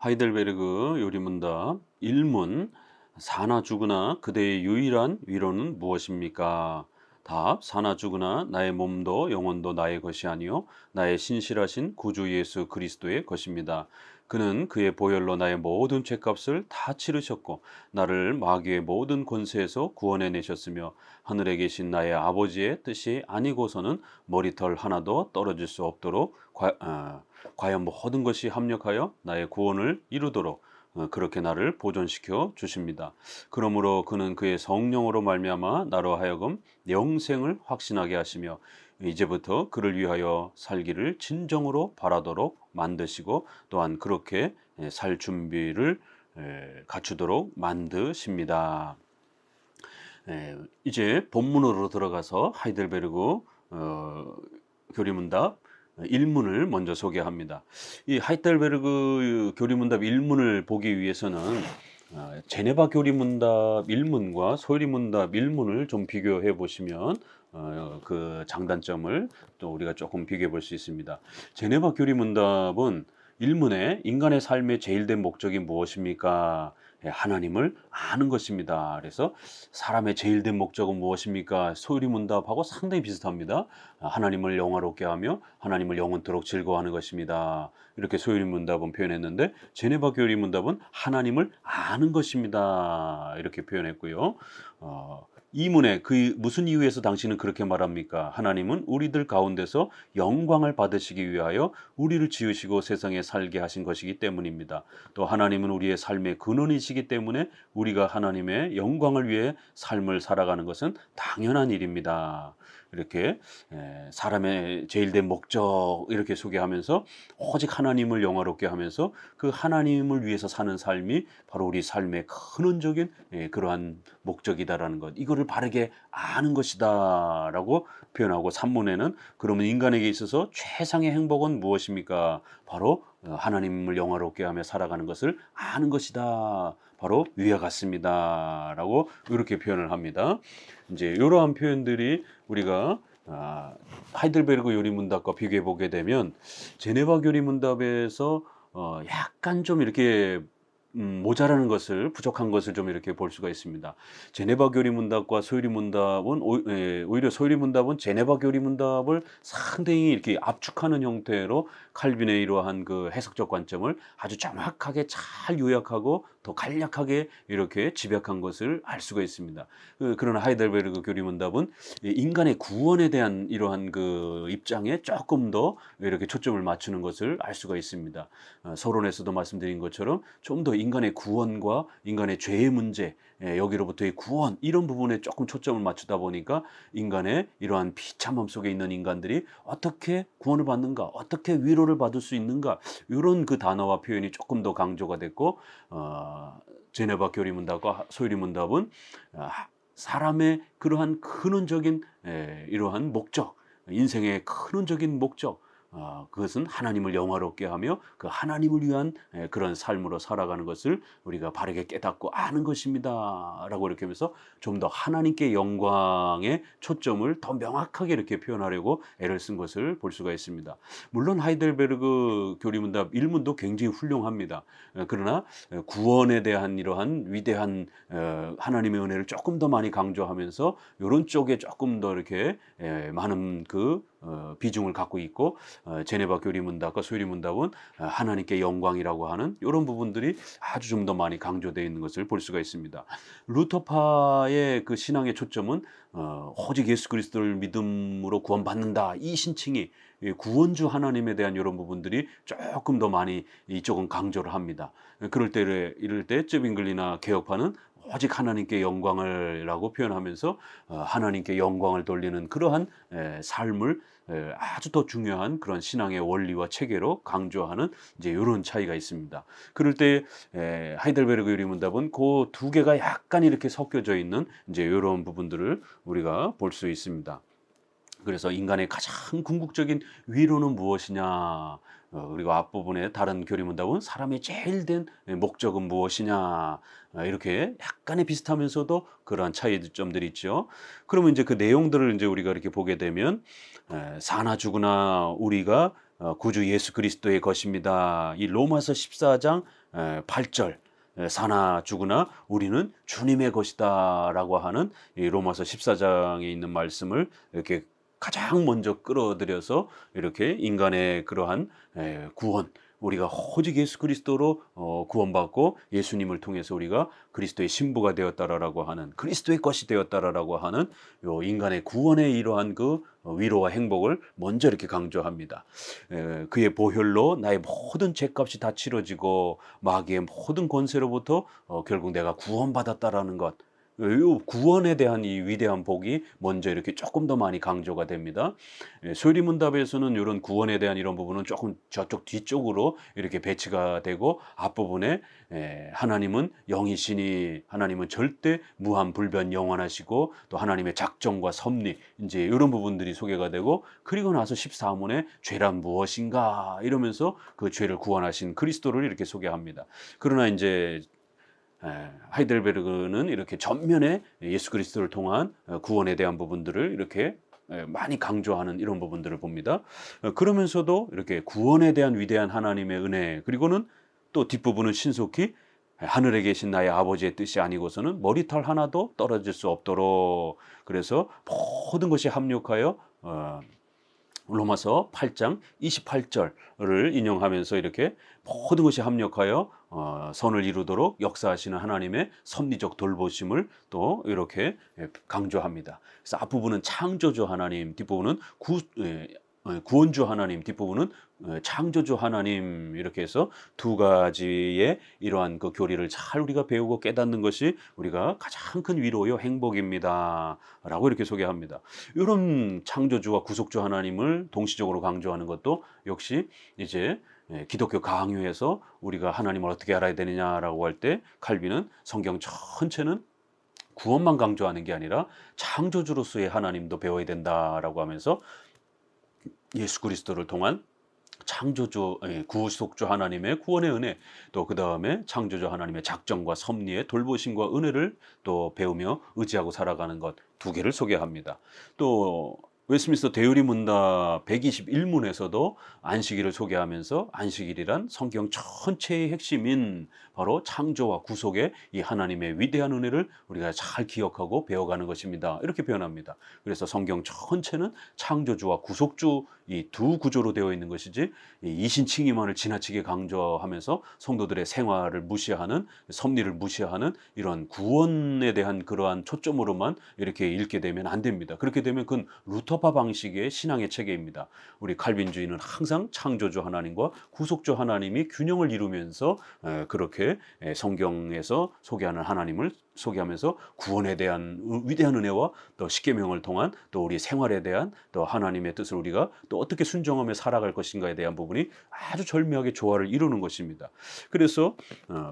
하이델베르그 요리문답 1문 사나 죽으나 그대의 유일한 위로는 무엇입니까? 답 사나 죽으나 나의 몸도 영혼도 나의 것이 아니요 나의 신실하신 구주 예수 그리스도의 것입니다. 그는 그의 보혈로 나의 모든 죄값을 다 치르셨고 나를 마귀의 모든 권세에서 구원해 내셨으며 하늘에 계신 나의 아버지의 뜻이 아니고서는 머리털 하나도 떨어질 수 없도록 과연 모든 것이 합력하여 나의 구원을 이루도록 그렇게 나를 보존시켜 주십니다. 그러므로 그는 그의 성령으로 말미암아 나로 하여금 영생을 확신하게 하시며 이제부터 그를 위하여 살기를 진정으로 바라도록 만드시고 또한 그렇게 살 준비를 갖추도록 만드십니다. 이제 본문으로 들어가서 하이델베르그 교리문답 1문을 먼저 소개합니다. 이 하이델베르그 교리문답 1문을 보기 위해서는 제네바 교리문답 1문과 소리문답 1문을 좀 비교해 보시면 그 장단점을 또 우리가 조금 비교해 볼 수 있습니다. 제네바 교리문답은 1문에 인간의 삶의 제일 된 목적이 무엇입니까? 하나님을 아는 것입니다. 그래서 사람의 제일 된 목적은 무엇입니까? 소리문답하고 상당히 비슷합니다. 하나님을 영화롭게 하며 하나님을 영원토록 즐거워하는 것입니다. 이렇게 소리문답은 표현했는데 제네바 교리문답은 하나님을 아는 것입니다. 이렇게 표현했고요. 이문에 그 무슨 이유에서 당신은 그렇게 말합니까? 하나님은 우리들 가운데서 영광을 받으시기 위하여 우리를 지으시고 세상에 살게 하신 것이기 때문입니다. 또 하나님은 우리의 삶의 근원이시기 때문에 우리가 하나님의 영광을 위해 삶을 살아가는 것은 당연한 일입니다. 이렇게 사람의 제일 된 목적 이렇게 소개하면서 오직 하나님을 영화롭게 하면서 그 하나님을 위해서 사는 삶이 바로 우리 삶의 근원적인 그러한 목적이다라는 것, 이거를 바르게 아는 것이다 라고 표현하고, 산문에는 그러면 인간에게 있어서 최상의 행복은 무엇입니까? 바로 하나님을 영화롭게 하며 살아가는 것을 아는 것이다, 바로 위와 같습니다 라고 이렇게 표현을 합니다. 이제 이러한 표현들이 우리가 하이델베르그 요리문답과 비교해 보게 되면 제네바 교리문답에서 약간 좀 이렇게 모자라는 것을, 부족한 것을 좀 이렇게 볼 수가 있습니다. 제네바 교리문답과 소유리문답은 오히려 소유리문답은 제네바 교리문답을 상당히 이렇게 압축하는 형태로 칼빈의 이러한 그 해석적 관점을 아주 정확하게 잘 요약하고 더 간략하게 이렇게 집약한 것을 알 수가 있습니다. 그러나 하이델베르그 교리문답은 인간의 구원에 대한 이러한 그 입장에 조금 더 이렇게 초점을 맞추는 것을 알 수가 있습니다. 서론에서도 말씀드린 것처럼 좀 더 인간의 구원과 인간의 죄의 문제, 여기로부터의 구원, 이런 부분에 조금 초점을 맞추다 보니까 인간의 이러한 비참함 속에 있는 인간들이 어떻게 구원을 받는가, 어떻게 위로를 받을 수 있는가, 이런 그 단어와 표현이 조금 더 강조가 됐고, 제네바 교리문답과 소유리문답은 사람의 그러한 근원적인 이러한 목적, 인생의 근원적인 목적, 그것은 하나님을 영화롭게 하며 그 하나님을 위한 그런 삶으로 살아가는 것을 우리가 바르게 깨닫고 아는 것입니다 라고 이렇게 하면서 좀 더 하나님께 영광의 초점을 더 명확하게 이렇게 표현하려고 애를 쓴 것을 볼 수가 있습니다. 물론 하이델베르그 교리문답 1문도 굉장히 훌륭합니다. 그러나 구원에 대한 이러한 위대한 하나님의 은혜를 조금 더 많이 강조하면서 이런 쪽에 조금 더 이렇게 많은 그 비중을 갖고 있고, 제네바 교리문답과 소유리문답은 하나님께 영광이라고 하는 이런 부분들이 아주 좀 더 많이 강조되어 있는 것을 볼 수가 있습니다. 루터파의 그 신앙의 초점은 오직 예수 그리스도를 믿음으로 구원받는다, 이 신칭이 구원주 하나님에 대한 이런 부분들이 조금 더 많이 이쪽은 강조를 합니다. 이럴 때 쯔빙글리나 개혁파는 오직 하나님께 영광을 라고 표현하면서 하나님께 영광을 돌리는 그러한 삶을 아주 더 중요한 그런 신앙의 원리와 체계로 강조하는 이제 이런 차이가 있습니다. 그럴 때 하이델베르그 요리문답은 그 두 개가 약간 이렇게 섞여져 있는 이제 이런 부분들을 우리가 볼 수 있습니다. 그래서 인간의 가장 궁극적인 위로는 무엇이냐, 그리고 앞부분에 다른 교리문답은 사람의 제일 된 목적은 무엇이냐, 이렇게 약간의 비슷하면서도 그러한 차이점들이 있죠. 그러면 이제 그 내용들을 이제 우리가 이렇게 보게 되면 사나 죽으나 우리가 구주 예수 그리스도의 것입니다. 이 로마서 14장 8절 사나 죽으나 우리는 주님의 것이다라고 하는 이 로마서 14장에 있는 말씀을 이렇게 가장 먼저 끌어들여서 이렇게 인간의 그러한 구원, 우리가 오직 예수 그리스도로 구원받고 예수님을 통해서 우리가 그리스도의 신부가 되었다라고 하는, 그리스도의 것이 되었다라고 하는 요 인간의 구원의 이러한 그 위로와 행복을 먼저 이렇게 강조합니다. 그의 보혈로 나의 모든 죄값이 다 치러지고 마귀의 모든 권세로부터 결국 내가 구원받았다라는 것, 이 구원에 대한 이 위대한 복이 먼저 이렇게 조금 더 많이 강조가 됩니다. 소리문답에서는 이런 구원에 대한 이런 부분은 조금 저쪽 뒤쪽으로 이렇게 배치가 되고, 앞부분에 하나님은 영이시니, 하나님은 절대 무한 불변 영원하시고, 또 하나님의 작정과 섭리, 이제 이런 부분들이 소개가 되고, 그리고 나서 14문에 죄란 무엇인가 이러면서 그 죄를 구원하신 그리스도를 이렇게 소개합니다. 그러나 이제 하이델베르그는 이렇게 전면에 예수 그리스도를 통한 구원에 대한 부분들을 이렇게 많이 강조하는 이런 부분들을 봅니다. 그러면서도 이렇게 구원에 대한 위대한 하나님의 은혜, 그리고는 또 뒷부분은 신속히 하늘에 계신 나의 아버지의 뜻이 아니고서는 머리털 하나도 떨어질 수 없도록, 그래서 모든 것이 합력하여 로마서 8장 28절을 인용하면서 이렇게 모든 것이 합력하여 선을 이루도록 역사하시는 하나님의 섭리적 돌보심을 또 이렇게 강조합니다. 그래서 앞부분은 창조주 하나님, 뒷부분은 구원주 하나님, 뒷부분은 창조주 하나님, 이렇게 해서 두 가지의 이러한 그 교리를 잘 우리가 배우고 깨닫는 것이 우리가 가장 큰 위로요 행복입니다 라고 이렇게 소개합니다. 이런 창조주와 구속주 하나님을 동시적으로 강조하는 것도 역시 이제 기독교 강요에서 우리가 하나님을 어떻게 알아야 되느냐라고 할 때 칼빈은 성경 전체는 구원만 강조하는 게 아니라 창조주로서의 하나님도 배워야 된다라고 하면서 예수 그리스도를 통한 창조주, 구속주 하나님의 구원의 은혜, 또 그 다음에 창조주 하나님의 작정과 섭리의 돌보심과 은혜를 또 배우며 의지하고 살아가는 것, 두 개를 소개합니다. 또 웨스트민스터 대유리 문답 121문에서도 안식일을 소개하면서 안식일이란 성경 전체의 핵심인 바로 창조와 구속의 이 하나님의 위대한 은혜를 우리가 잘 기억하고 배워가는 것입니다, 이렇게 표현합니다. 그래서 성경 전체는 창조주와 구속주 이 두 구조로 되어 있는 것이지, 이 이신칭의만을 지나치게 강조하면서 성도들의 생활을 무시하는, 섭리를 무시하는 이런 구원에 대한 그러한 초점으로만 이렇게 읽게 되면 안 됩니다. 그렇게 되면 그건 루터파 방식의 신앙의 체계입니다. 우리 칼빈주의는 항상 창조주 하나님과 구속주 하나님이 균형을 이루면서 그렇게 성경에서 소개하는 하나님을 소개하면서 구원에 대한 위대한 은혜와 또 십계명을 통한 또 우리 생활에 대한 또 하나님의 뜻을 우리가 또 어떻게 순종하며 살아갈 것인가에 대한 부분이 아주 절묘하게 조화를 이루는 것입니다. 그래서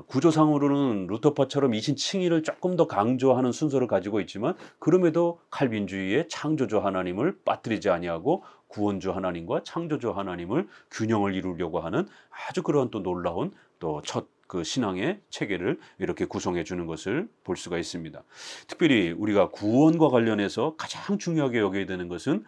구조상으로는 루터파처럼 이신칭의를 조금 더 강조하는 순서를 가지고 있지만, 그럼에도 칼빈주의의 창조주 하나님을 빠뜨리지 아니하고 구원주 하나님과 창조주 하나님을 균형을 이루려고 하는 아주 그러한 또 놀라운 또 첫 그 신앙의 체계를 이렇게 구성해 주는 것을 볼 수가 있습니다. 특별히 우리가 구원과 관련해서 가장 중요하게 여겨야 되는 것은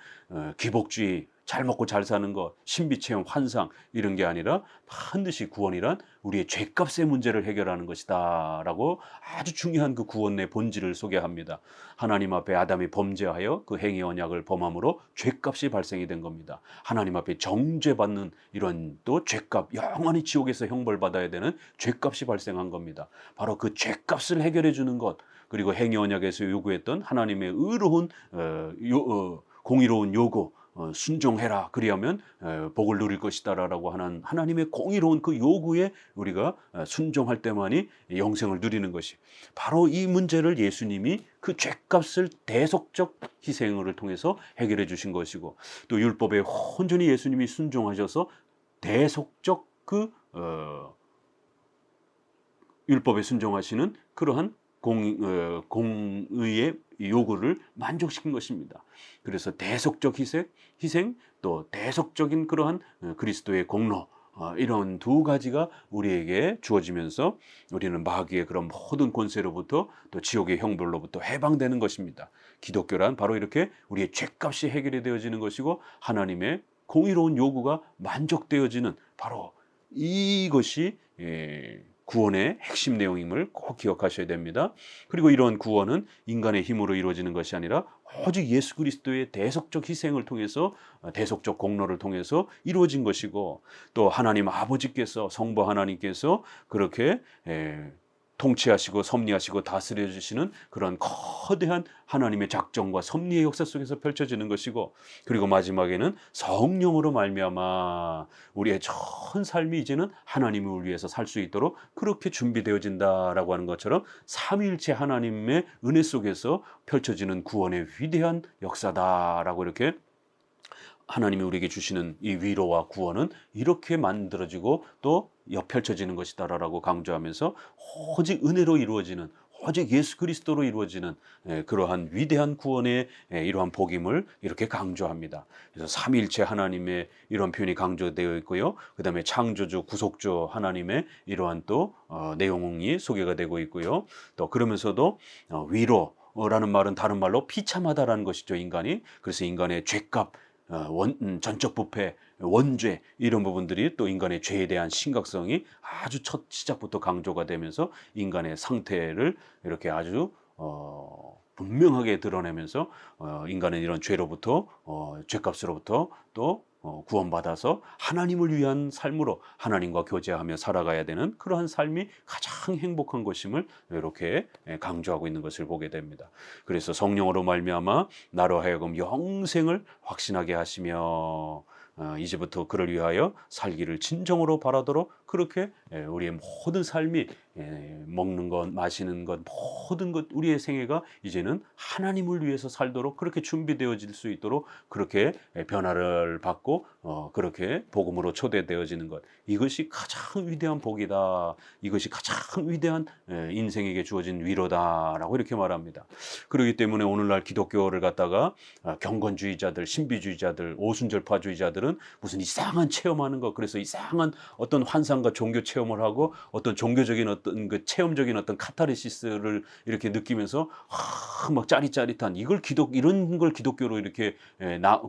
기복주의, 잘 먹고 잘 사는 것, 신비체험, 환상 이런 게 아니라 반드시 구원이란 우리의 죄값의 문제를 해결하는 것이다 라고 아주 중요한 그 구원의 본질을 소개합니다. 하나님 앞에 아담이 범죄하여 그 행위 언약을 범함으로 죄값이 발생이 된 겁니다. 하나님 앞에 정죄받는 이런 또 죄값, 영원히 지옥에서 형벌받아야 되는 죄값이 발생한 겁니다. 바로 그 죄값을 해결해 주는 것, 그리고 행위 언약에서 요구했던 하나님의 의로운 공의로운 요구, 순종해라 그리하면 복을 누릴 것이다라고 하는 하나님의 공의로운 그 요구에 우리가 순종할 때만이 영생을 누리는 것이, 바로 이 문제를 예수님이 그 죄값을 대속적 희생을 통해서 해결해 주신 것이고, 또 율법에 온전히 예수님이 순종하셔서 대속적 그 율법에 순종하시는 그러한 공의의 요구를 만족시킨 것입니다. 그래서 대속적 희생 또 대속적인 그러한 그리스도의 공로, 이런 두 가지가 우리에게 주어지면서 우리는 마귀의 그런 모든 권세로부터 또 지옥의 형벌로부터 해방되는 것입니다. 기독교란 바로 이렇게 우리의 죄값이 해결이 되어지는 것이고, 하나님의 공의로운 요구가 만족되어지는 바로 이것이 구원의 핵심 내용임을 꼭 기억하셔야 됩니다. 그리고 이러한 구원은 인간의 힘으로 이루어지는 것이 아니라 오직 예수 그리스도의 대속적 희생을 통해서, 대속적 공로를 통해서 이루어진 것이고, 또 하나님 아버지께서, 성부 하나님께서 그렇게 통치하시고 섭리하시고 다스려 주시는 그런 거대한 하나님의 작정과 섭리의 역사 속에서 펼쳐지는 것이고, 그리고 마지막에는 성령으로 말미암아 우리의 전 삶이 이제는 하나님을 위해서 살 수 있도록 그렇게 준비되어진다라고 하는 것처럼 삼위일체 하나님의 은혜 속에서 펼쳐지는 구원의 위대한 역사다라고 이렇게 하나님이 우리에게 주시는 이 위로와 구원은 이렇게 만들어지고 또 펼쳐지는 것이다라고 강조하면서 오직 은혜로 이루어지는, 오직 예수 그리스도로 이루어지는 그러한 위대한 구원의 이러한 복임을 이렇게 강조합니다. 그래서 삼위일체 하나님의 이런 표현이 강조되어 있고요. 그 다음에 창조주, 구속주 하나님의 이러한 또 내용이 소개가 되고 있고요. 또 그러면서도 위로라는 말은 다른 말로 비참하다라는 것이죠, 인간이. 그래서 인간의 죄값, 전적 부패, 원죄, 이런 부분들이 또 인간의 죄에 대한 심각성이 아주 첫 시작부터 강조가 되면서 인간의 상태를 이렇게 아주 분명하게 드러내면서 인간은 이런 죄로부터, 죄값으로부터 또 구원받아서 하나님을 위한 삶으로 하나님과 교제하며 살아가야 되는 그러한 삶이 가장 행복한 것임을 이렇게 강조하고 있는 것을 보게 됩니다. 그래서 성령으로 말미암아 나로 하여금 영생을 확신하게 하시며 이제부터 그를 위하여 살기를 진정으로 바라도록 그렇게 우리의 모든 삶이, 먹는 것, 마시는 것, 모든 것, 우리의 생애가 이제는 하나님을 위해서 살도록 그렇게 준비되어질 수 있도록 그렇게 변화를 받고 그렇게 복음으로 초대되어지는 것, 이것이 가장 위대한 복이다. 이것이 가장 위대한 인생에게 주어진 위로다라고 이렇게 말합니다. 그렇기 때문에 오늘날 기독교를 갖다가 경건주의자들, 신비주의자들, 오순절파주의자들은 무슨 이상한 체험하는 것, 그래서 이상한 어떤 환상과 종교 체험을 하고 어떤 종교적인 어떤 그 체험적인 어떤 카타르시스를 이렇게 느끼면서 막 짜릿짜릿한 이런 걸 기독교로 이렇게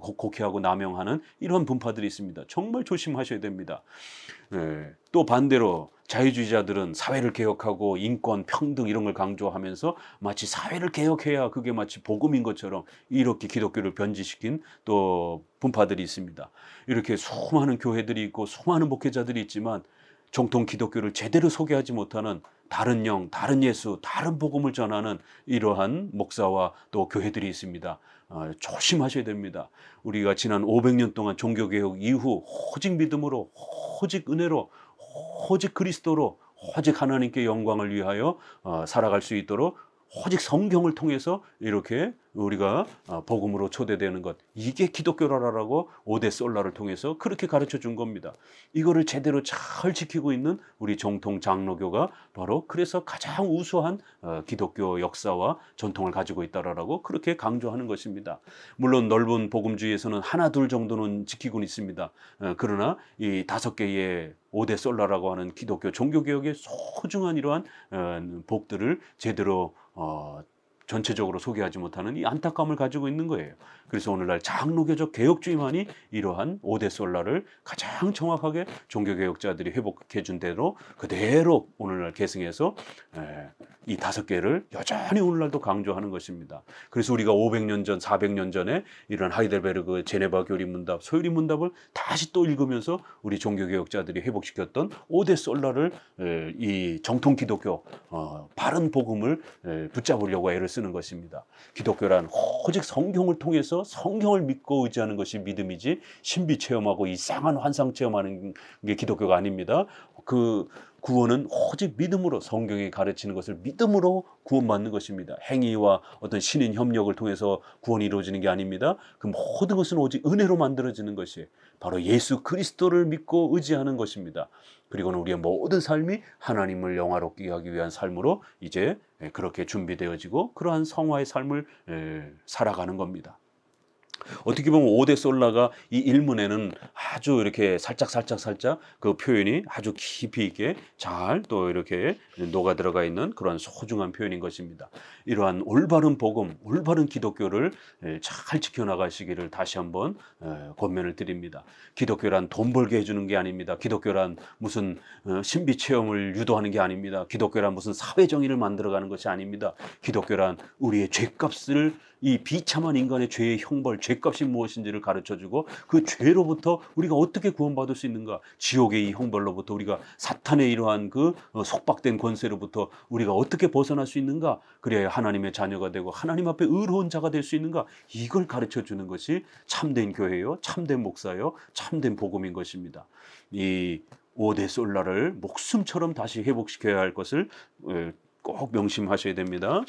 곡해하고 남용하는 이런 분파들이 있습니다. 정말 조심하셔야 됩니다. 또 반대로 자유주의자들은 사회를 개혁하고 인권, 평등 이런 걸 강조하면서 마치 사회를 개혁해야 그게 마치 복음인 것처럼 이렇게 기독교를 변질시킨 또 분파들이 있습니다. 이렇게 수많은 교회들이 있고 수많은 목회자들이 있지만 정통 기독교를 제대로 소개하지 못하는 다른 영, 다른 예수, 다른 복음을 전하는 이러한 목사와 또 교회들이 있습니다. 조심하셔야 됩니다. 우리가 지난 500년 동안 종교개혁 이후 오직 믿음으로, 오직 은혜로, 오직 그리스도로, 오직 하나님께 영광을 위하여 살아갈 수 있도록 오직 성경을 통해서 이렇게 우리가 복음으로 초대되는 것, 이게 기독교라라고 오대솔라를 통해서 그렇게 가르쳐 준 겁니다. 이거를 제대로 잘 지키고 있는 우리 정통 장로교가 바로 그래서 가장 우수한 기독교 역사와 전통을 가지고 있다라고 그렇게 강조하는 것입니다. 물론 넓은 복음주의에서는 하나 둘 정도는 지키고는 있습니다. 그러나 이 5개의 오대솔라라고 하는 기독교 종교개혁의 소중한 이러한 복들을 제대로 전체적으로 소개하지 못하는 이 안타까움을 가지고 있는 거예요. 그래서 오늘날 장로교적 개혁주의만이 이러한 오대솔라를 가장 정확하게 종교개혁자들이 회복해 준 대로 그대로 오늘날 계승해서 이 5개를 여전히 오늘날도 강조하는 것입니다. 그래서 우리가 500년 전, 400년 전에 이런 하이델베르그 제네바 교리문답, 소유리문답을 다시 또 읽으면서 우리 종교개혁자들이 회복시켰던 오대솔라를 이 정통 기독교 바른 복음을 붙잡으려고 애를 쓰는 것입니다. 기독교란 오직 성경을 통해서 성경을 믿고 의지하는 것이 믿음이지 신비 체험하고 이상한 환상 체험하는 게 기독교가 아닙니다. 그 구원은 오직 믿음으로, 성경이 가르치는 것을 믿음으로 구원받는 것입니다. 행위와 어떤 신인 협력을 통해서 구원이 이루어지는 게 아닙니다. 그 모든 것은 오직 은혜로 만들어지는 것이 바로 예수 그리스도를 믿고 의지하는 것입니다. 그리고는 우리의 모든 삶이 하나님을 영화롭게 하기 위한 삶으로 이제 그렇게 준비되어지고 그러한 성화의 삶을 살아가는 겁니다. 어떻게 보면 오대 솔라가 이 일문에는 아주 이렇게 살짝 그 표현이 아주 깊이 있게 잘 또 이렇게 녹아 들어가 있는 그런 소중한 표현인 것입니다. 이러한 올바른 복음, 올바른 기독교를 잘 지켜나가시기를 다시 한번 권면을 드립니다. 기독교란 돈 벌게 해주는 게 아닙니다. 기독교란 무슨 신비 체험을 유도하는 게 아닙니다. 기독교란 무슨 사회 정의를 만들어가는 것이 아닙니다. 기독교란 우리의 죄값을, 이 비참한 인간의 죄의 형벌, 죄값이 무엇인지를 가르쳐주고 그 죄로부터 우리가 어떻게 구원받을 수 있는가, 지옥의 이 형벌로부터 우리가 사탄의 이러한 그 속박된 권세로부터 우리가 어떻게 벗어날 수 있는가, 그래야 하나님의 자녀가 되고 하나님 앞에 의로운 자가 될 수 있는가, 이걸 가르쳐주는 것이 참된 교회요, 참된 목사요, 참된 복음인 것입니다. 이 오대 솔라를 목숨처럼 다시 회복시켜야 할 것을 꼭 명심하셔야 됩니다.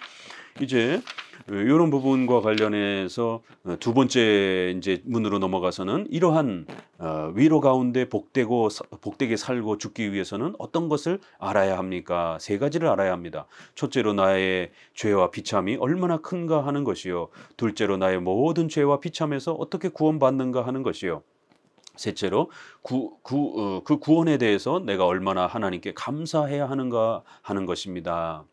이제 이런 부분과 관련해서 두 번째 이제 문으로 넘어가서는 이러한 위로 가운데 복되게 살고 죽기 위해서는 어떤 것을 알아야 합니까? 세 가지를 알아야 합니다. 첫째로 나의 죄와 비참이 얼마나 큰가 하는 것이요. 둘째로 나의 모든 죄와 비참에서 어떻게 구원받는가 하는 것이요. 셋째로 그 구원에 대해서 내가 얼마나 하나님께 감사해야 하는가 하는 것입니다.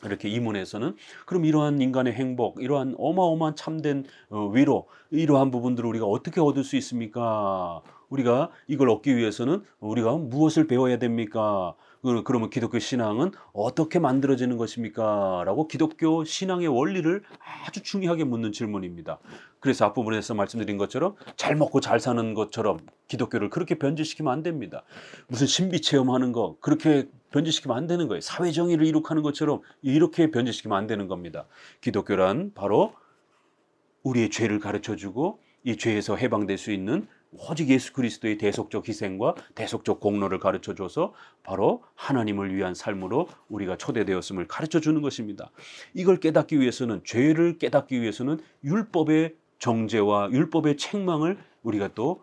이렇게 이문에서는 그럼 이러한 인간의 행복, 이러한 어마어마한 참된 위로, 이러한 부분들을 우리가 어떻게 얻을 수 있습니까? 우리가 이걸 얻기 위해서는 우리가 무엇을 배워야 됩니까? 그러면 기독교 신앙은 어떻게 만들어지는 것입니까? 라고 기독교 신앙의 원리를 아주 중요하게 묻는 질문입니다. 그래서 앞부분에서 말씀드린 것처럼 잘 먹고 잘 사는 것처럼 기독교를 그렇게 변질시키면 안 됩니다. 무슨 신비 체험하는 거 그렇게 변질시키면 안 되는 거예요. 사회 정의를 이룩하는 것처럼 이렇게 변질시키면 안 되는 겁니다. 기독교란 바로 우리의 죄를 가르쳐주고 이 죄에서 해방될 수 있는 오직 예수 그리스도의 대속적 희생과 대속적 공로를 가르쳐줘서 바로 하나님을 위한 삶으로 우리가 초대되었음을 가르쳐주는 것입니다. 이걸 깨닫기 위해서는, 죄를 깨닫기 위해서는 율법의 정죄와 율법의 책망을 우리가 또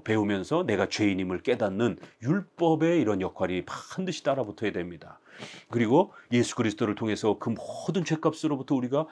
배우면서 내가 죄인임을 깨닫는 율법의 이런 역할이 반드시 따라붙어야 됩니다. 그리고 예수 그리스도를 통해서 그 모든 죄값으로부터 우리가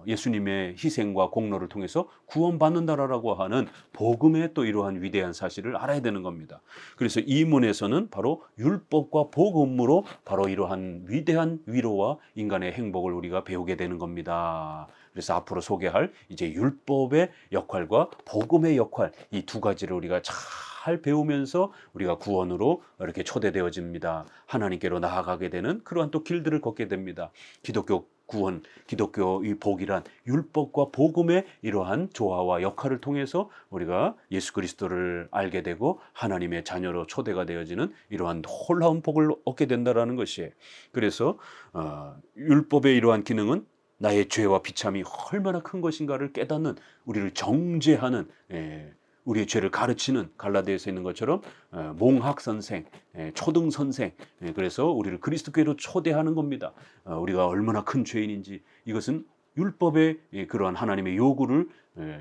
예수님의 희생과 공로를 통해서 구원받는다라고 하는 복음의 또 이러한 위대한 사실을 알아야 되는 겁니다. 그래서 이 문에서는 바로 율법과 복음으로 바로 이러한 위대한 위로와 인간의 행복을 우리가 배우게 되는 겁니다. 그래서 앞으로 소개할 이제 율법의 역할과 복음의 역할, 이 두 가지를 우리가 잘 배우면서 우리가 구원으로 이렇게 초대되어집니다. 하나님께로 나아가게 되는 그러한 또 길들을 걷게 됩니다. 기독교 구원, 기독교의 복이란 율법과 복음의 이러한 조화와 역할을 통해서 우리가 예수 그리스도를 알게 되고 하나님의 자녀로 초대가 되어지는 이러한 놀라운 복을 얻게 된다는 것이에요. 그래서 율법의 이러한 기능은 나의 죄와 비참이 얼마나 큰 것인가를 깨닫는, 우리를 정죄하는, 우리의 죄를 가르치는, 갈라디아서에 있는 것처럼 몽학 선생, 초등 선생, 그래서 우리를 그리스도께로 초대하는 겁니다. 우리가 얼마나 큰 죄인인지, 이것은 율법의 그러한 하나님의 요구를,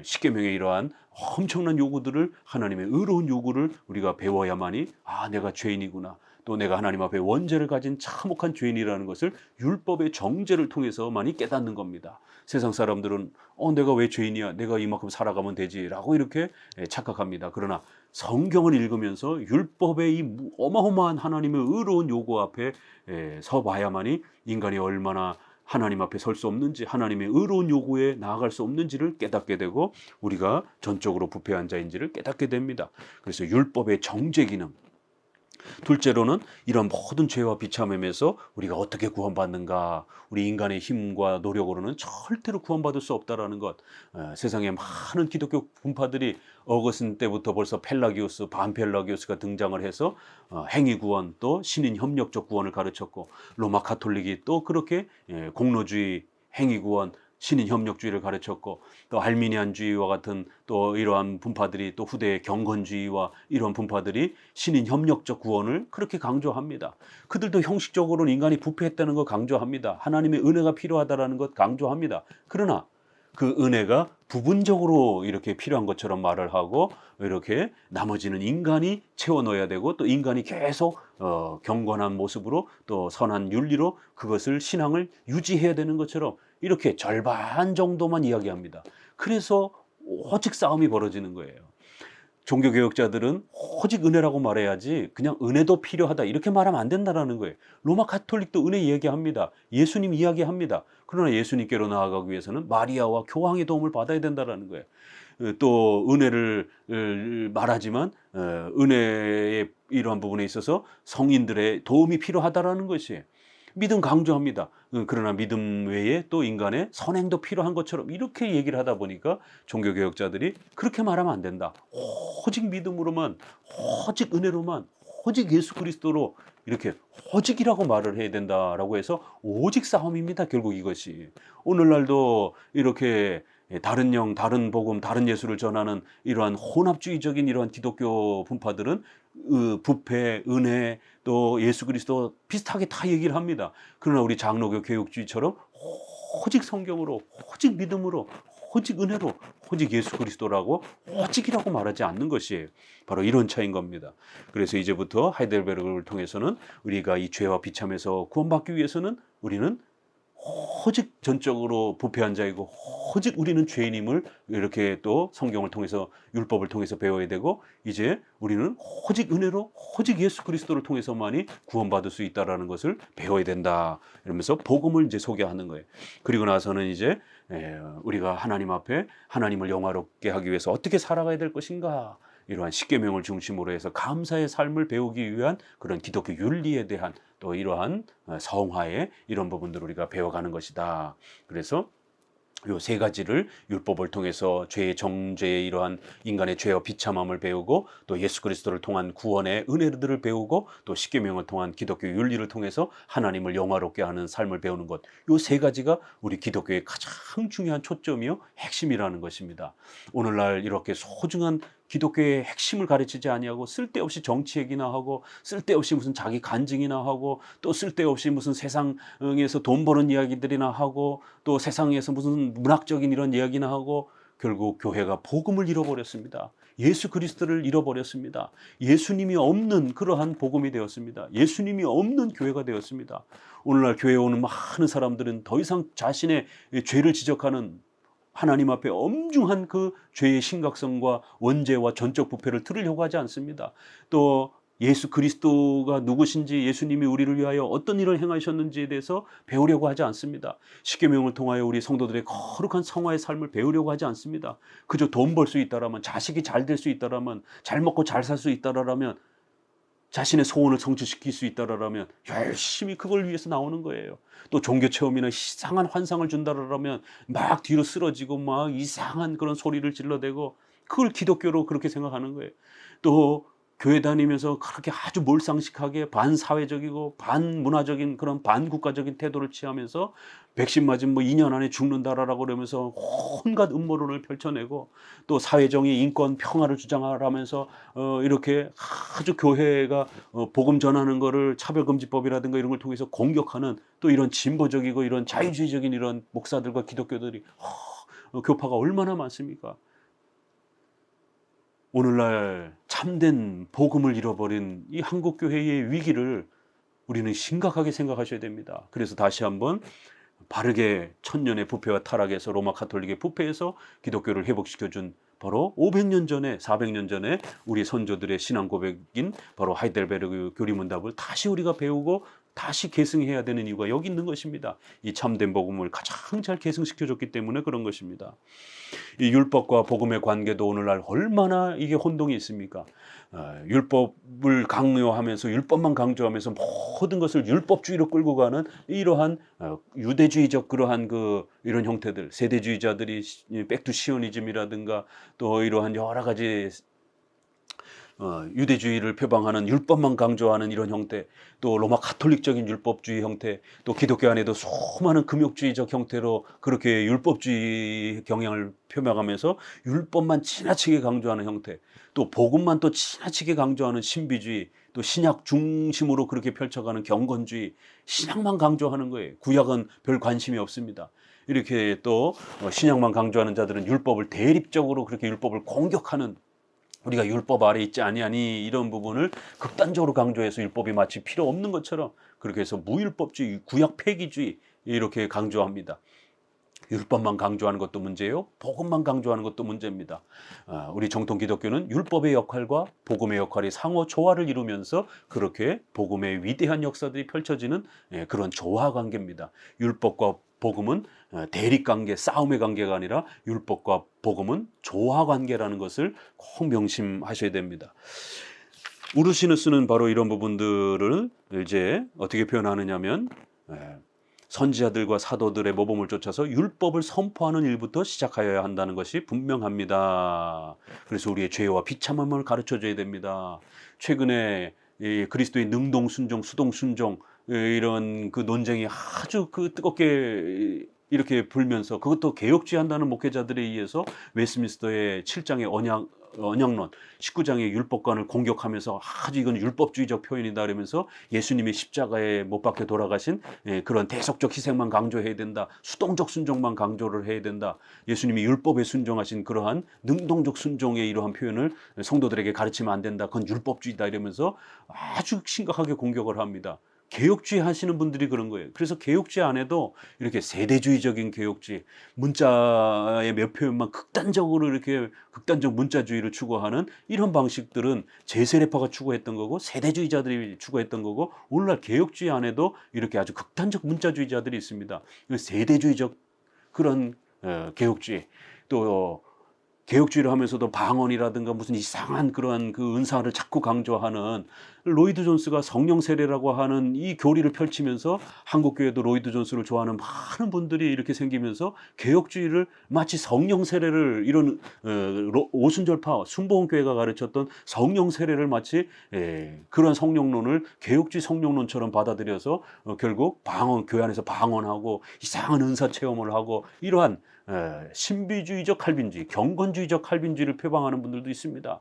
십계명의 이러한 엄청난 요구들을, 하나님의 의로운 요구를 우리가 배워야만이 내가 죄인이구나, 또 내가 하나님 앞에 원죄를 가진 참혹한 죄인이라는 것을 율법의 정죄를 통해서만이 깨닫는 겁니다. 세상 사람들은 내가 왜 죄인이야, 내가 이만큼 살아가면 되지 라고 이렇게 착각합니다. 그러나 성경을 읽으면서 율법의 이 어마어마한 하나님의 의로운 요구 앞에 서봐야만이 인간이 얼마나 하나님 앞에 설 수 없는지, 하나님의 의로운 요구에 나아갈 수 없는지를 깨닫게 되고 우리가 전적으로 부패한 자인지를 깨닫게 됩니다. 그래서 율법의 정죄 기능, 둘째로는 이런 모든 죄와 비참함에서 우리가 어떻게 구원받는가, 우리 인간의 힘과 노력으로는 절대로 구원받을 수 없다라는 것. 세상에 많은 기독교 분파들이 어거스틴 때부터 벌써 펠라기우스, 반펠라기우스가 등장을 해서 행위구원, 또 신인협력적 구원을 가르쳤고, 로마 가톨릭이 또 그렇게 공로주의, 행위구원, 신인협력주의를 가르쳤고, 또 알미니안주의와 같은 또 이러한 분파들이, 또 후대의 경건주의와 이런 분파들이 신인협력적 구원을 그렇게 강조합니다. 그들도 형식적으로는 인간이 부패했다는 걸 강조합니다. 하나님의 은혜가 필요하다는 것 강조합니다. 그러나 그 은혜가 부분적으로 이렇게 필요한 것처럼 말을 하고, 이렇게 나머지는 인간이 채워 넣어야 되고, 또 인간이 계속 경건한 모습으로 또 선한 윤리로 그것을, 신앙을 유지해야 되는 것처럼 이렇게 절반 정도만 이야기합니다. 그래서 오직 싸움이 벌어지는 거예요. 종교개혁자들은 오직 은혜라고 말해야지 그냥 은혜도 필요하다 이렇게 말하면 안 된다는 거예요. 로마 가톨릭도 은혜 이야기합니다. 예수님 이야기합니다. 그러나 예수님께로 나아가기 위해서는 마리아와 교황의 도움을 받아야 된다는 거예요. 또 은혜를 말하지만 은혜의 이러한 부분에 있어서 성인들의 도움이 필요하다는 것이에요. 믿음 강조합니다. 그러나 믿음 외에 또 인간의 선행도 필요한 것처럼 이렇게 얘기를 하다 보니까 종교개혁자들이 그렇게 말하면 안 된다. 오직 믿음으로만, 오직 은혜로만, 오직 예수 그리스도로 이렇게 오직이라고 말을 해야 된다라고 해서 오직 싸움입니다. 결국 이것이. 오늘날도 이렇게 다른 영, 다른 복음, 다른 예수를 전하는 이러한 혼합주의적인 이러한 기독교 분파들은 부패, 은혜, 또 예수 그리스도 비슷하게 다 얘기를 합니다. 그러나 우리 장로교 교육주의처럼 오직 성경으로, 오직 믿음으로, 오직 은혜로, 오직 예수 그리스도라고 오직이라고 말하지 않는 것이에요. 바로 이런 차이인 겁니다. 그래서 이제부터 하이델베르크를 통해서는 우리가 이 죄와 비참에서 구원받기 위해서는 우리는 오직 전적으로 부패한 자이고 오직 우리는 죄인임을 이렇게 또 성경을 통해서 율법을 통해서 배워야 되고 이제 우리는 오직 은혜로 오직 예수 그리스도를 통해서만이 구원받을 수 있다라는 것을 배워야 된다. 이러면서 복음을 이제 소개하는 거예요. 그리고 나서는 이제 우리가 하나님 앞에 하나님을 영화롭게 하기 위해서 어떻게 살아가야 될 것인가 이러한 십계명을 중심으로 해서 감사의 삶을 배우기 위한 그런 기독교 윤리에 대한 또 이러한 성화의 이런 부분들을 우리가 배워가는 것이다. 그래서 요 세 가지를 율법을 통해서 죄의 정죄의 이러한 인간의 죄와 비참함을 배우고 또 예수 그리스도를 통한 구원의 은혜들을 배우고 또 십계명을 통한 기독교 윤리를 통해서 하나님을 영화롭게 하는 삶을 배우는 것. 요 세 가지가 우리 기독교의 가장 중요한 초점이요 핵심이라는 것입니다. 오늘날 이렇게 소중한 기독교의 핵심을 가르치지 아니하고 쓸데없이 정치 얘기나 하고 쓸데없이 무슨 자기 간증이나 하고 또 쓸데없이 무슨 세상에서 돈 버는 이야기들이나 하고 또 세상에서 무슨 문학적인 이런 이야기나 하고 결국 교회가 복음을 잃어버렸습니다. 예수 그리스도를 잃어버렸습니다. 예수님이 없는 그러한 복음이 되었습니다. 예수님이 없는 교회가 되었습니다. 오늘날 교회에 오는 많은 사람들은 더 이상 자신의 죄를 지적하는 하나님 앞에 엄중한 그 죄의 심각성과 원죄와 전적 부패를 들으려고 하지 않습니다. 또 예수 그리스도가 누구신지 예수님이 우리를 위하여 어떤 일을 행하셨는지에 대해서 배우려고 하지 않습니다. 십계명을 통하여 우리 성도들의 거룩한 성화의 삶을 배우려고 하지 않습니다. 그저 돈 벌 수 있다라면 자식이 잘 될 수 있다라면 잘 먹고 잘 살 수 있다라면 자신의 소원을 성취시킬 수 있다라면 열심히 그걸 위해서 나오는 거예요. 또 종교 체험이나 이상한 환상을 준다라면 막 뒤로 쓰러지고 막 이상한 그런 소리를 질러대고 그걸 기독교로 그렇게 생각하는 거예요. 또 교회 다니면서 그렇게 아주 몰상식하게 반사회적이고 반문화적인 그런 반국가적인 태도를 취하면서 백신 맞으면 뭐 2년 안에 죽는다라고 그러면서 온갖 음모론을 펼쳐내고 또 사회정의 인권 평화를 주장하라면서 이렇게 아주 교회가 복음 전하는 거를 차별금지법이라든가 이런 걸 통해서 공격하는 또 이런 진보적이고 이런 자유주의적인 이런 목사들과 기독교들이 교파가 얼마나 많습니까? 오늘날 참된 복음을 잃어버린 이 한국교회의 위기를 우리는 심각하게 생각하셔야 됩니다. 그래서 다시 한번 바르게 천년의 부패와 타락에서 로마 가톨릭의 부패에서 기독교를 회복시켜준 바로 500년 전에 400년 전에 우리 선조들의 신앙 고백인 바로 하이델베르크 교리문답을 다시 우리가 배우고 다시 계승해야 되는 이유가 여기 있는 것입니다. 이 참된 복음을 가장 잘 계승시켜줬기 때문에 그런 것입니다. 이 율법과 복음의 관계도 오늘날 얼마나 이게 혼동이 있습니까? 율법을 강요하면서 율법만 강조하면서 모든 것을 율법주의로 끌고 가는 이러한 유대주의적 그러한 이런 형태들, 세대주의자들이 백투시오니즘이라든가 또 이러한 여러 가지 유대주의를 표방하는 율법만 강조하는 이런 형태, 또 로마 가톨릭적인 율법주의 형태, 또 기독교 안에도 수많은 금욕주의적 형태로 그렇게 율법주의 경향을 표명하면서 율법만 지나치게 강조하는 형태, 또 복음만 또 지나치게 강조하는 신비주의, 또 신약 중심으로 그렇게 펼쳐가는 경건주의, 신약만 강조하는 거예요. 구약은 별 관심이 없습니다. 이렇게 또 신약만 강조하는 자들은 율법을 대립적으로 그렇게 율법을 공격하는, 우리가 율법 아래 있지 아니하니 이런 부분을 극단적으로 강조해서 율법이 마치 필요 없는 것처럼 그렇게 해서 무율법주의, 구약 폐기주의 이렇게 강조합니다. 율법만 강조하는 것도 문제예요. 복음만 강조하는 것도 문제입니다. 우리 정통 기독교는 율법의 역할과 복음의 역할이 상호 조화를 이루면서 그렇게 복음의 위대한 역사들이 펼쳐지는 그런 조화 관계입니다. 율법과 복음은 대립 관계, 싸움의 관계가 아니라 율법과 복음은 조화 관계라는 것을 꼭 명심하셔야 됩니다. 우르시누스는 바로 이런 부분들을 이제 어떻게 표현하느냐면 선지자들과 사도들의 모범을 쫓아서 율법을 선포하는 일부터 시작하여야 한다는 것이 분명합니다. 그래서 우리의 죄와 비참함을 가르쳐줘야 됩니다. 최근에 이 그리스도의 능동 순종, 수동 순종 이런 그 논쟁이 아주 그 뜨겁게 이렇게 불면서 그것도 개혁주의한다는 목회자들에 의해서 웨스트민스터의 7장의 언약론, 19장의 율법관을 공격하면서 아주 이건 율법주의적 표현이다 그러면서 예수님이 십자가에 못 박혀 돌아가신 그런 대속적 희생만 강조해야 된다. 수동적 순종만 강조를 해야 된다. 예수님이 율법에 순종하신 그러한 능동적 순종의 이러한 표현을 성도들에게 가르치면 안 된다. 그건 율법주의다 이러면서 아주 심각하게 공격을 합니다. 개혁주의 하시는 분들이 그런 거예요. 그래서 개혁주의 안에도 이렇게 세대주의적인 개혁주의, 문자의 몇 표현만 극단적으로 이렇게 극단적 문자주의를 추구하는 이런 방식들은 제세례파가 추구했던 거고 세대주의자들이 추구했던 거고 오늘날 개혁주의 안에도 이렇게 아주 극단적 문자주의자들이 있습니다. 세대주의적 그런 개혁주의 또 개혁주의를 하면서도 방언이라든가 무슨 이상한 그러한 그 은사를 자꾸 강조하는 로이드 존스가 성령 세례라고 하는 이 교리를 펼치면서 한국교회도 로이드 존스를 좋아하는 많은 분들이 이렇게 생기면서 개혁주의를 마치 성령 세례를 이런 오순절파 순복음교회가 가르쳤던 성령 세례를 마치 그런 성령론을 개혁주의 성령론처럼 받아들여서 결국 방언 교회 안에서 방언하고 이상한 은사 체험을 하고 이러한 신비주의적 칼빈주의, 경건주의적 칼빈주의를 표방하는 분들도 있습니다.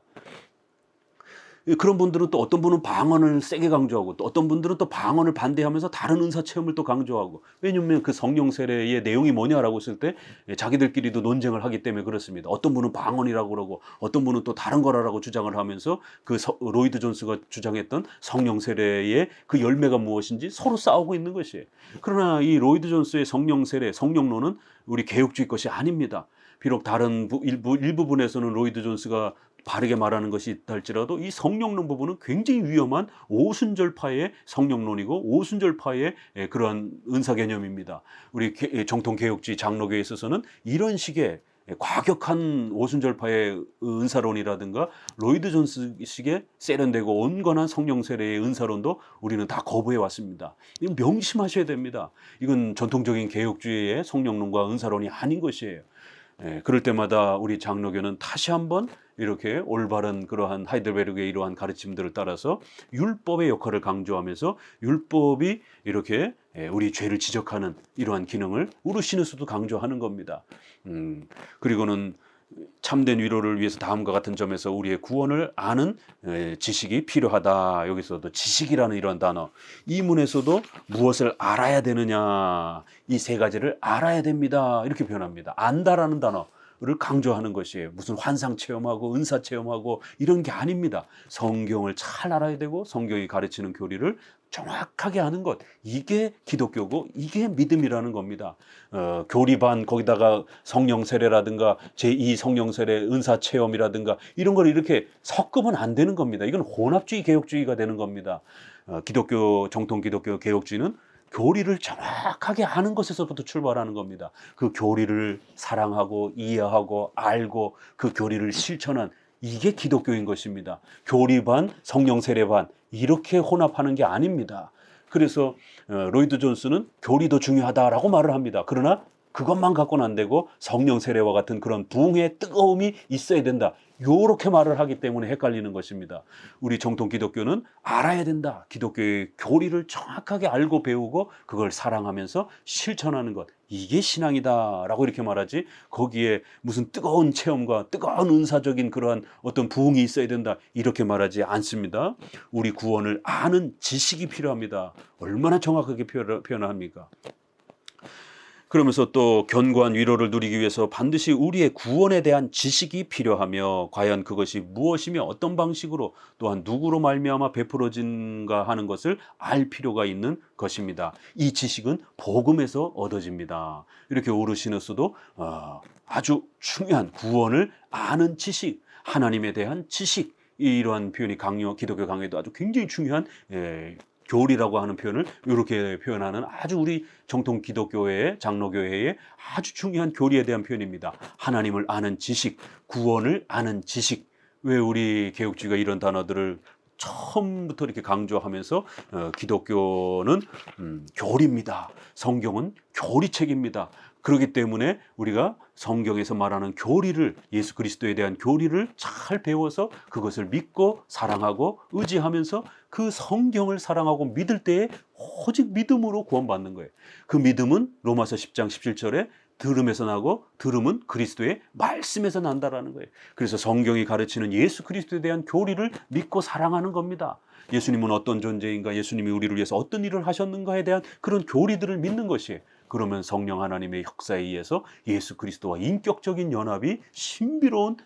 그런 분들은 또 어떤 분은 방언을 세게 강조하고 또 어떤 분들은 또 방언을 반대하면서 다른 은사 체험을 또 강조하고 왜냐하면 그 성령 세례의 내용이 뭐냐라고 했을 때 자기들끼리도 논쟁을 하기 때문에 그렇습니다. 어떤 분은 방언이라고 그러고 어떤 분은 또 다른 거라고 주장을 하면서 그 로이드 존스가 주장했던 성령 세례의 그 열매가 무엇인지 서로 싸우고 있는 것이에요. 그러나 이 로이드 존스의 성령 세례, 성령론은 우리 개혁주의 것이 아닙니다. 비록 다른 일부분에서는 로이드 존스가 바르게 말하는 것이 있다 할지라도 이 성령론 부분은 굉장히 위험한 오순절파의 성령론이고 오순절파의 그러한 은사 개념입니다. 우리 정통 개혁주의 장로교에 있어서는 이런 식의 과격한 오순절파의 은사론이라든가 로이드 존스식의 세련되고 온건한 성령 세례의 은사론도 우리는 다 거부해 왔습니다. 이건 명심하셔야 됩니다. 이건 전통적인 개혁주의의 성령론과 은사론이 아닌 것이에요. 그럴 때마다 우리 장로교는 다시 한번 이렇게 올바른 그러한 하이델베르크의 이러한 가르침들을 따라서 율법의 역할을 강조하면서 율법이 이렇게 우리 죄를 지적하는 이러한 기능을 우르시누스도 강조하는 겁니다. 그리고는 참된 위로를 위해서 다음과 같은 점에서 우리의 구원을 아는 지식이 필요하다. 여기서도 지식이라는 이런 단어, 이 문에서도 무엇을 알아야 되느냐, 이 세 가지를 알아야 됩니다. 이렇게 표현합니다. 안다라는 단어를 강조하는 것이에요. 무슨 환상 체험하고 은사 체험하고 이런 게 아닙니다. 성경을 잘 알아야 되고 성경이 가르치는 교리를 정확하게 아는 것, 이게 기독교고 이게 믿음이라는 겁니다. 교리반 거기다가 성령 세례라든가 제2 성령 세례 은사 체험이라든가 이런 걸 이렇게 섞으면 안 되는 겁니다. 이건 혼합주의 개혁주의가 되는 겁니다. 기독교 정통 기독교 개혁주의는 교리를 정확하게 아는 것에서부터 출발하는 겁니다. 그 교리를 사랑하고 이해하고 알고 그 교리를 실천한 이게 기독교인 것입니다. 교리 반, 성령 세례 반 이렇게 혼합하는 게 아닙니다. 그래서 로이드 존스는 교리도 중요하다라고 말을 합니다. 그러나 그것만 갖고는 안 되고 성령 세례와 같은 그런 부흥의 뜨거움이 있어야 된다. 요렇게 말을 하기 때문에 헷갈리는 것입니다. 우리 정통 기독교는 알아야 된다. 기독교의 교리를 정확하게 알고 배우고 그걸 사랑하면서 실천하는 것. 이게 신앙이다 라고 이렇게 말하지, 거기에 무슨 뜨거운 체험과 뜨거운 은사적인 그러한 어떤 부흥이 있어야 된다 이렇게 말하지 않습니다. 우리 구원을 아는 지식이 필요합니다. 얼마나 정확하게 표현합니까? 그러면서 또 견고한 위로를 누리기 위해서 반드시 우리의 구원에 대한 지식이 필요하며 과연 그것이 무엇이며 어떤 방식으로 또한 누구로 말미암아 베풀어진가 하는 것을 알 필요가 있는 것입니다. 이 지식은 복음에서 얻어집니다. 이렇게 오르시누스도 아주 중요한 구원을 아는 지식, 하나님에 대한 지식, 이러한 표현이 기독교 강요에도 아주 굉장히 중요한 교리라고 하는 표현을 이렇게 표현하는 아주 우리 정통 기독교회의 장로교회의 아주 중요한 교리에 대한 표현입니다. 하나님을 아는 지식, 구원을 아는 지식. 왜 우리 개혁주의가 이런 단어들을 처음부터 이렇게 강조하면서 기독교는 교리입니다. 성경은 교리책입니다. 그렇기 때문에 우리가 성경에서 말하는 교리를, 예수 그리스도에 대한 교리를 잘 배워서 그것을 믿고 사랑하고 의지하면서 그 성경을 사랑하고 믿을 때에 오직 믿음으로 구원받는 거예요. 그 믿음은 로마서 10장 17절에 들음에서 나고 들음은 그리스도의 말씀에서 난다라는 거예요. 그래서 성경이 가르치는 예수 그리스도에 대한 교리를 믿고 사랑하는 겁니다. 예수님은 어떤 존재인가, 예수님이 우리를 위해서 어떤 일을 하셨는가에 대한 그런 교리들을 믿는 것이에요. 그러면 성령 하나님의 역사에 의해서 예수 그리스도와 인격적인 연합이, 신비로운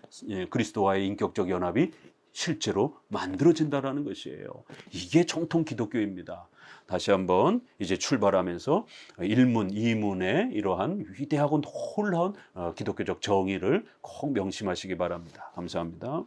그리스도와의 인격적 연합이 실제로 만들어진다라는 것이에요. 이게 정통 기독교입니다. 다시 한번 이제 출발하면서 일문, 이문의 이러한 위대하고 놀라운 기독교적 정의를 꼭 명심하시기 바랍니다. 감사합니다.